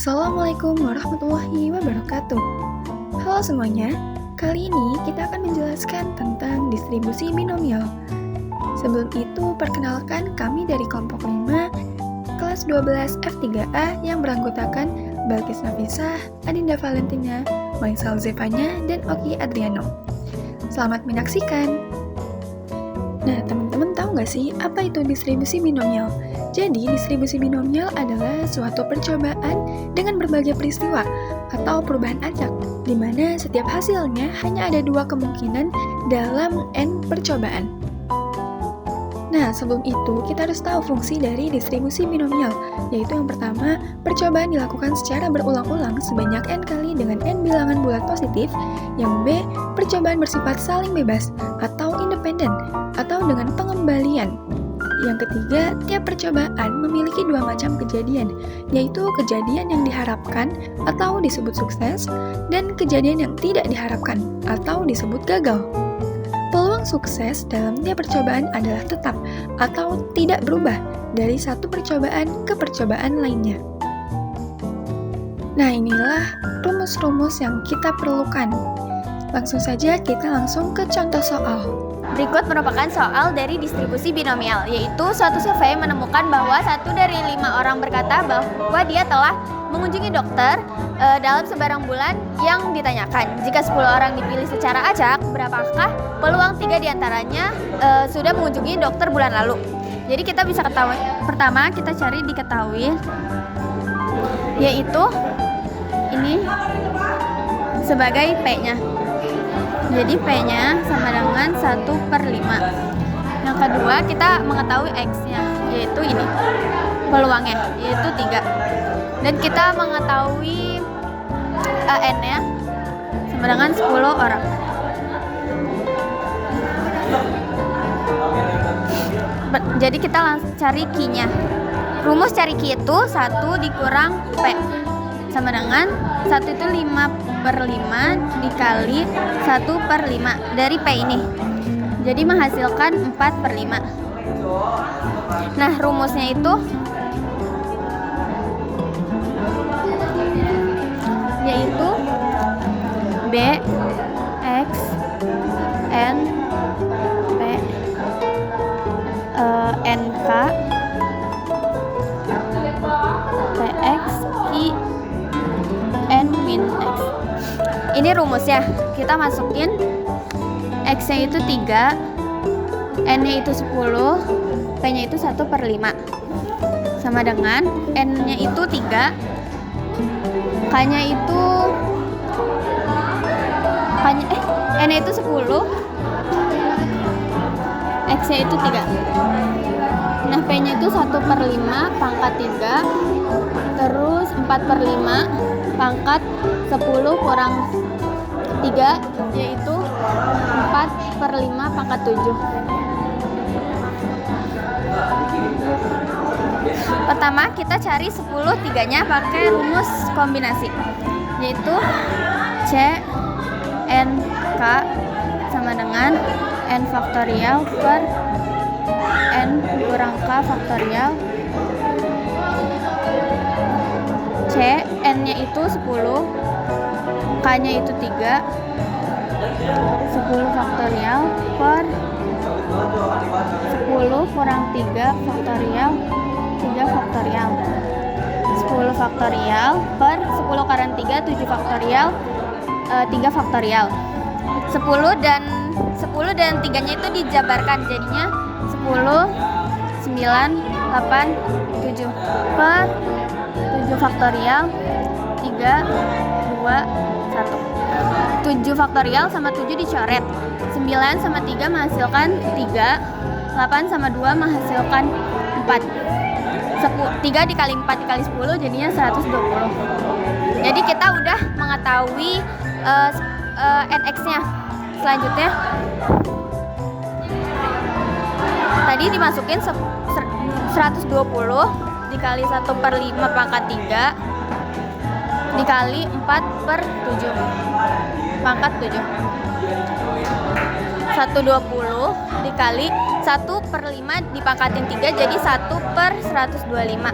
Assalamualaikum warahmatullahi wabarakatuh. Halo semuanya, kali ini kita akan menjelaskan tentang distribusi binomial. Sebelum itu, perkenalkan kami dari kelompok 5, kelas 12 F3A yang beranggotakan Balkis Nafisah, Adinda Valentina, Maisal Zevanya, dan Oki Adriano. Selamat menyaksikan! Nah, teman-teman tahu nggak sih apa itu distribusi binomial? Jadi, distribusi binomial adalah suatu percobaan dengan berbagai peristiwa atau perubahan acak, di mana setiap hasilnya hanya ada dua kemungkinan dalam N percobaan. Nah, sebelum itu kita harus tahu fungsi dari distribusi binomial, yaitu yang pertama, percobaan dilakukan secara berulang-ulang sebanyak N kali dengan N bilangan bulat positif. Yang B, percobaan bersifat saling bebas atau independen, atau dengan pengembalian. Yang ketiga, tiap percobaan memiliki dua macam kejadian, yaitu kejadian yang diharapkan atau disebut sukses, dan kejadian yang tidak diharapkan atau disebut gagal. Peluang sukses dalam tiap percobaan adalah tetap atau tidak berubah dari satu percobaan ke percobaan lainnya. Nah, inilah rumus-rumus yang kita perlukan. Langsung saja kita langsung ke contoh soal. Berikut merupakan soal dari distribusi binomial, yaitu suatu survei menemukan bahwa 1 dari 5 orang berkata bahwa dia telah mengunjungi dokter dalam sebarang bulan yang ditanyakan. Jika 10 orang dipilih secara acak, berapakah peluang 3 diantaranya sudah mengunjungi dokter bulan lalu? Jadi kita bisa ketahui, pertama kita cari diketahui, yaitu ini sebagai P-nya. Jadi P-nya sama dengan 1/5. Yang kedua, kita mengetahui X-nya, yaitu ini, peluangnya, yaitu 3. Dan kita mengetahui N-nya sama dengan 10 orang. Jadi kita langsung cari Q-nya. Rumus cari Q itu 1 dikurang P. Sama dengan 1 itu 5/5 dikali 1/5 dari P ini. Jadi menghasilkan 4/5. Nah, rumusnya itu yaitu B X N P N K P X I N min X. Ini rumusnya. Kita masukin X-nya itu 3, N-nya itu 10, P-nya itu 1/5. Sama dengan N-nya itu 3, N-nya itu 10, X-nya itu 3. Nah, P-nya itu 1/5 pangkat 3, terus 4/5 pangkat 10 kurang 3, yaitu 4/5 pangkat 7. Pertama, kita cari 10 tiganya pakai rumus kombinasi, yaitu C N K sama dengan N faktorial per N kurang K faktorial. C, N-nya itu 10, K-nya itu 3, 10 faktorial per 10 kurang 3 faktorial, 3 faktorial. 10 faktorial per 10 kurang 3, 7 faktorial, 3 faktorial. 10 dan 3-nya itu dijabarkan, jadinya 10, 9, 8, 7 per 7 faktorial, 3, 2, 1. 7 faktorial sama 7 dicoret. 9 sama 3 menghasilkan 3. 8 sama 2 menghasilkan 4. 3 dikali 4 dikali 10 jadinya 120. Jadi kita udah mengetahui NX-nya. Selanjutnya tadi dimasukin 120 dikali 1/5 pangkat 3 dikali 4/7 pangkat 7. 120 dikali 1/5 dipangkatin 3 jadi 1/125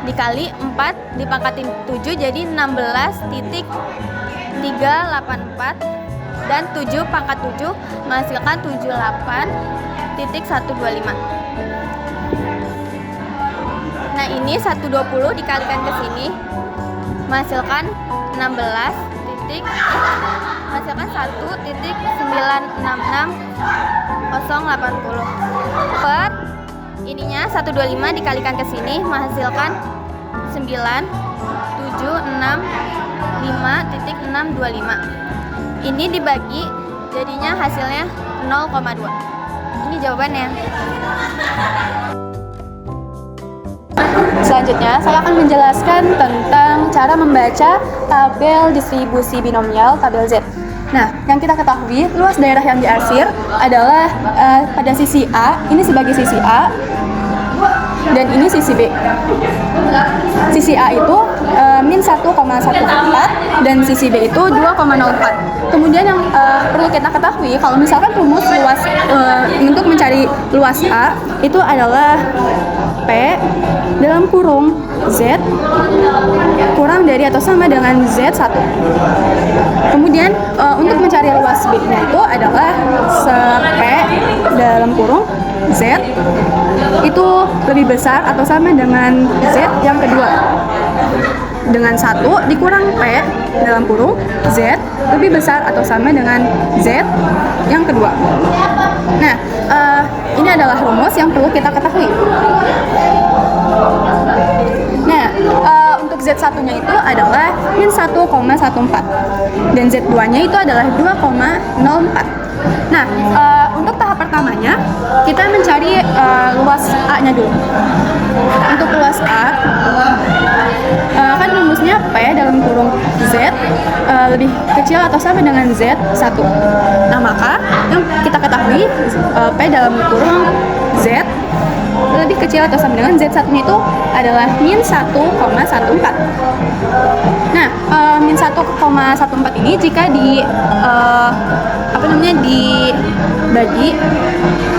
dikali 4 dipangkatin 7 jadi 16,384 dan 7 pangkat 7 menghasilkan 78,125. Nah, ini 120 dikalikan ke sini menghasilkan 1,966,080 per ininya 125 dikalikan ke sini menghasilkan 9,765,625. Ini dibagi jadinya hasilnya 0,2. Ini jawabannya. Selanjutnya, saya akan menjelaskan tentang cara membaca tabel distribusi binomial tabel Z. Nah, yang kita ketahui, luas daerah yang diarsir adalah pada sisi A, ini sebagai sisi A, dan ini sisi B. Sisi A itu min 1,14 dan sisi B itu 2,04. Kemudian yang perlu kita ketahui, kalau misalkan rumus luas untuk mencari luas A itu adalah P dalam kurung Z kurang dari atau sama dengan Z1. Kemudian untuk mencari luas B-nya itu adalah P dalam kurung Z itu lebih besar atau sama dengan Z yang kedua. Dengan 1 dikurang P dalam kurung Z lebih besar atau sama dengan Z yang kedua. Nah, ini adalah rumus yang perlu kita ketahui. Nah, untuk Z1-nya itu adalah min 1,14 dan Z2-nya itu adalah 2,04. Nah, untuk tahap pertamanya kita mencari luas A-nya dulu. Untuk luas A, kan rumusnya P dalam kurung Z lebih kecil atau sama dengan Z1. Nah, maka yang kita ketahui P dalam kurung Z lebih kecil atau sama dengan Z1-nya itu adalah min 1,14. Nah, min 1,14 ini jika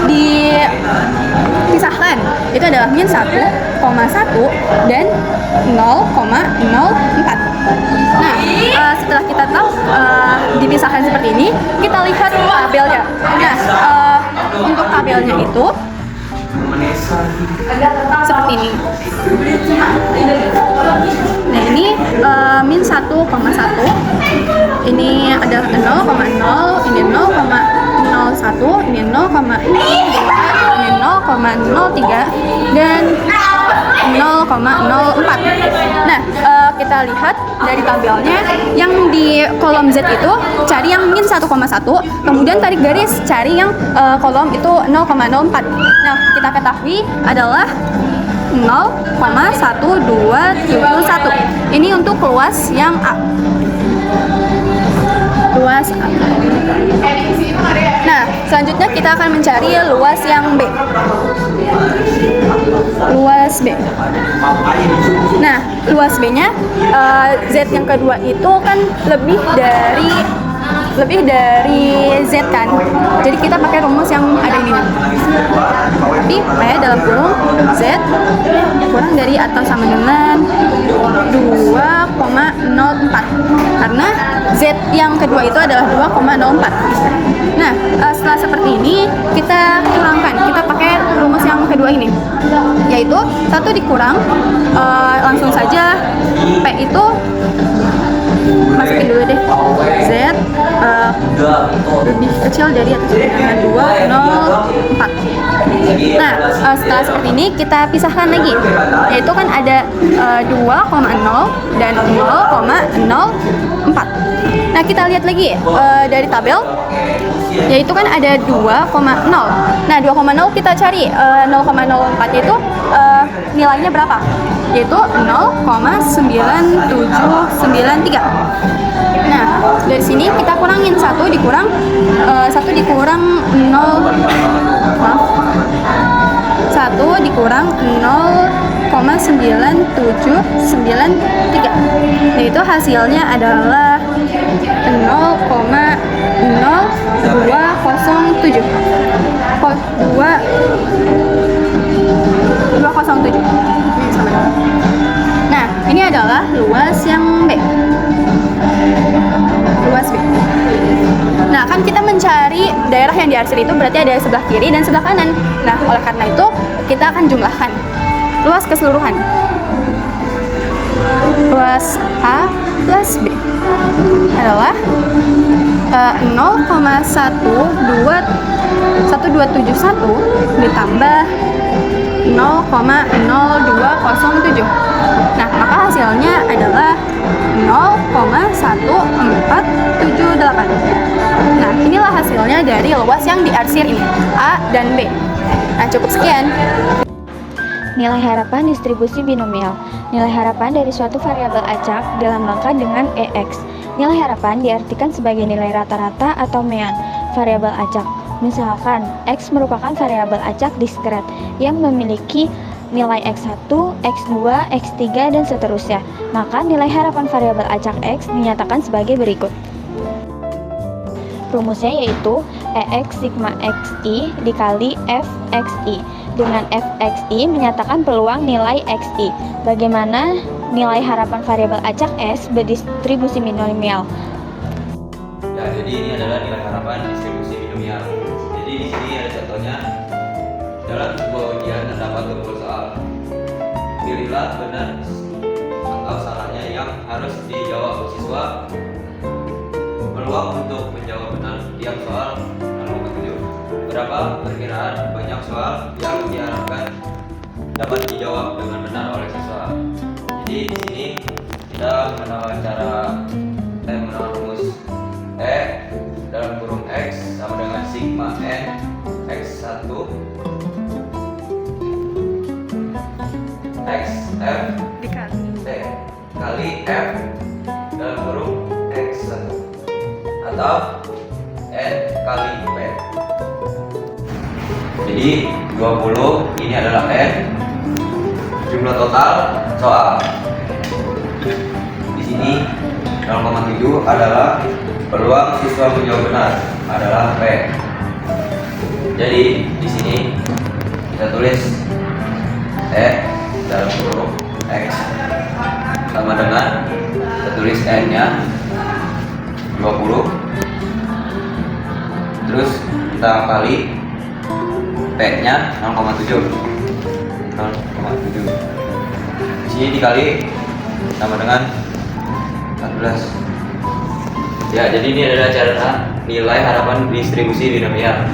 dipisahkan itu adalah min 1,1 dan 0,04. Nah, setelah kita tahu dipisahkan seperti ini, kita lihat tabelnya. Nah, untuk tabelnya itu seperti ini. Nah, ini min 1,1, ini ada 0,0, ini 0,01, ini 0,02, ini 0,03 dan 0,04. Nah, kita lihat dari tabelnya yang di kolom Z itu cari yang min 1,1, kemudian tarik garis cari yang kolom itu 0,04. Nah, kita ketahui adalah 0,1271. Ini untuk luas yang A. Luas A. Nah, selanjutnya kita akan mencari luas yang B. Luas B. Nah, luas B-nya Z yang kedua itu kan lebih dari Z kan. Jadi kita pakai rumus yang ada ini. Tapi P dalam kurung Z kurang dari atau sama dengan 2,04. Karena Z yang kedua itu adalah 2,04. Nah, setelah seperti ini kita hilangkan. Kita pakai rumus yang kedua ini. Yaitu 1 dikurang langsung saja P itu masukin dulu deh Z lebih kecil dari atau sama dengan 2,04. Nah, setelah seperti ini kita pisahkan lagi, yaitu kan ada 2,0 dan 0,04. Nah, kita lihat lagi dari tabel, yaitu kan ada 2,0. Nah, 2,0 kita cari 0,04 itu nilainya berapa? Yaitu 0,9793. Nah, dari sini kita kurangin 1 dikurang 1 dikurang 0,9793. Yaitu hasilnya adalah 0,0207. 207. Nah, ini adalah luas yang B. Luas B. Nah, kan kita mencari daerah yang diarsir itu berarti ada sebelah kiri dan sebelah kanan. Nah, oleh karena itu kita akan jumlahkan luas keseluruhan. Luas A plus B adalah 0,1271 ditambah 0,0207. Nah, maka hasilnya adalah 0,1478. Nah, inilah hasilnya dari luas yang diarsir ini, A dan B. Nah, cukup sekian. Nilai harapan distribusi binomial. Nilai harapan dari suatu variabel acak dilambangkan dengan EX. Nilai harapan diartikan sebagai nilai rata-rata atau mean variabel acak. Misalkan, X merupakan variabel acak diskret yang memiliki nilai X1, X2, X3, dan seterusnya. Maka nilai harapan variabel acak X dinyatakan sebagai berikut. Rumusnya yaitu EX sigma XI dikali FXI. Dengan FXI menyatakan peluang nilai XI. Bagaimana nilai harapan variabel acak S berdistribusi binomial? Ya, jadi ini adalah nilai harapan distribusi binomial. Jadi di sini ada contohnya. Dalam sebuah ujian terdapat 20 soal. Pilihlah benar atau salahnya yang harus dijawab siswa. Peluang untuk menjawab benar tiap soal 0,7. Berapa perkiraan banyak soal yang diharapkan dapat dijawab dengan benar oleh siswa. Jadi di sini kita mengenal rumus E dalam kurung X sama dengan sigma N X1 X F T kali F dalam kurung X1 atau N kali P. Jadi 20 ini adalah N, jumlah total soal. Di sini 0,7 adalah peluang siswa menjawab benar adalah P. Jadi di sini kita tulis E dalam kurung X sama dengan kita tulis N-nya 20. Terus kita kali P-nya 0,7. Di sini dikali sama dengan 14. Ya, jadi ini adalah cara nilai harapan distribusi binomial.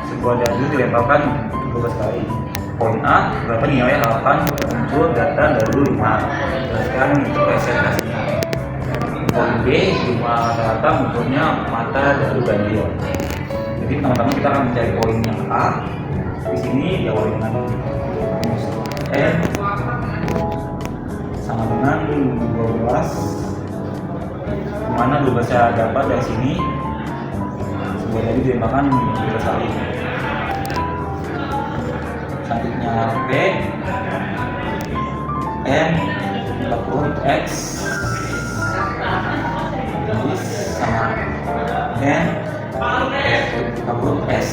Sebuah dadu dilemparkan 12 kali. Poin A, berapa nilai harapan muncul data dadu 5. Jelaskan itu presentasinya. Poin B, jumlah rata-rata munculnya mata dadu ganjil. Jadi pertama-tama kita akan mencari poin yang A. Di sini diawali dengan rumus N sama dengan 12, dimana 12 saya dapat dari sini. Sebuah dadu dilemparkan 12 kali. Selanjutnya B, N, X, sama N, S.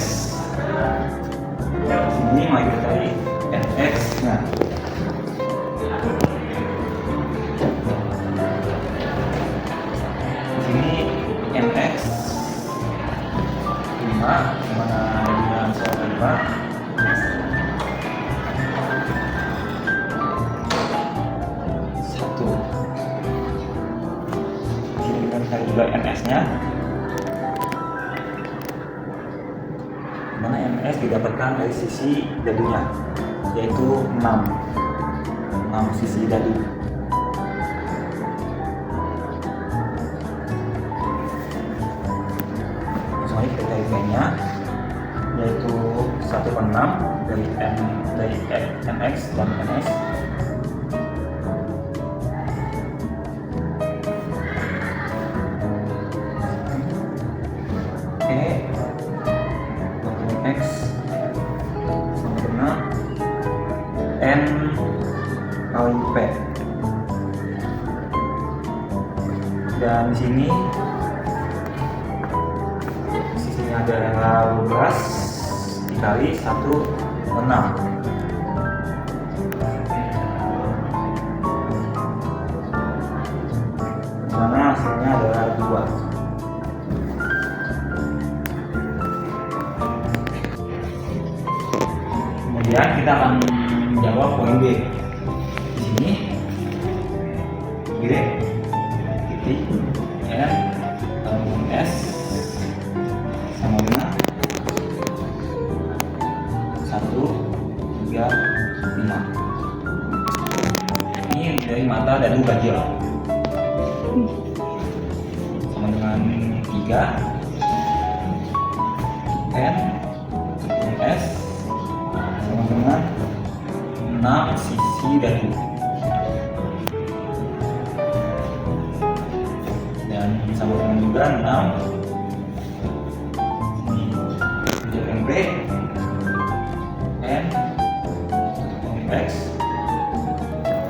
Ini mari kita cari NX. Nah, di sini NX 5, mana dengan soal 5. Cari juga NS-nya, mana NS didapatkan dari sisi dadunya, yaitu 6 sisi dadu. Selanjutnya kita cari P-nya, yaitu 1/6 dari NX dan NS. X sama dengan N kali P. Dan di sini ada 12 dikali 1 6. Mana hasilnya adalah 2. Kemudian kita akan menjawab poin B. Di sini B titik N tambah S sama dengan 1, 3, 5. Ini dari mata dadu ganjil sama dengan 3 N S sama dengan 6 sisi dadu, dan sama dengan juga 6 ini tujuan B N X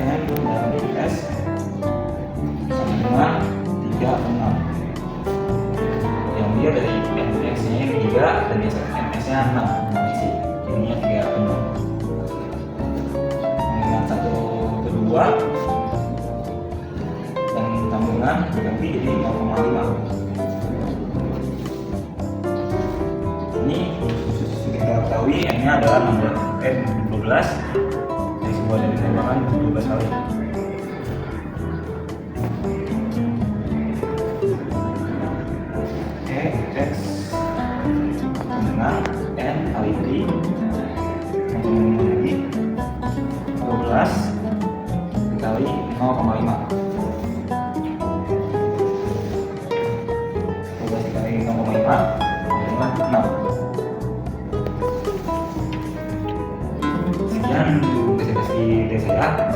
N dan S sama dengan 3, 6. Yang dia dari X nya 3 dan S nya 6 sisi, ininya 3, 6. Dengan 1 kedua dan sambungan berganti jadi 0,5. Ini kita ketahui N nya adalah 12 dari sebuah dari tembakan 12 kali. X dengan N kali T lagi 12 dikali 0,5. 12 dikali 0,5 adalah 6. Sekian presentasi dari saya.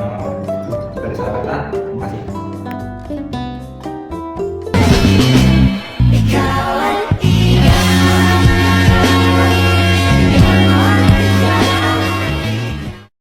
Garis kata